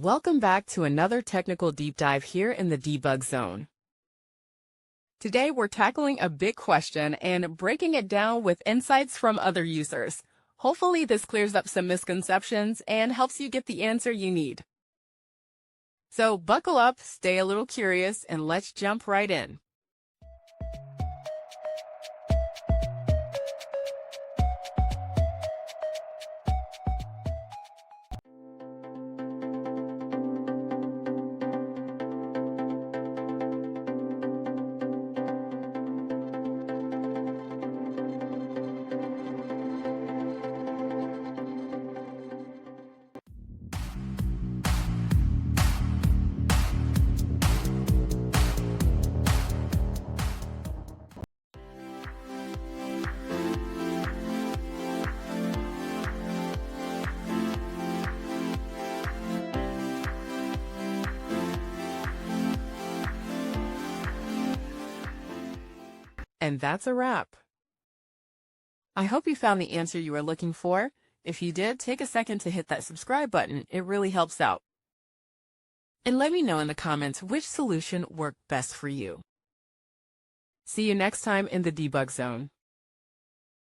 Welcome back to another technical deep dive here in the debug zone. Today we're tackling a big question and breaking it down with insights from other users. Hopefully this clears up some misconceptions and helps you get the answer you need. So buckle up, stay a little curious, and let's jump right in. And that's a wrap. I hope you found the answer you were looking for. If you did, take a second to hit that subscribe button. It really helps out. And let me know in the comments which solution worked best for you. See you next time in the debug zone.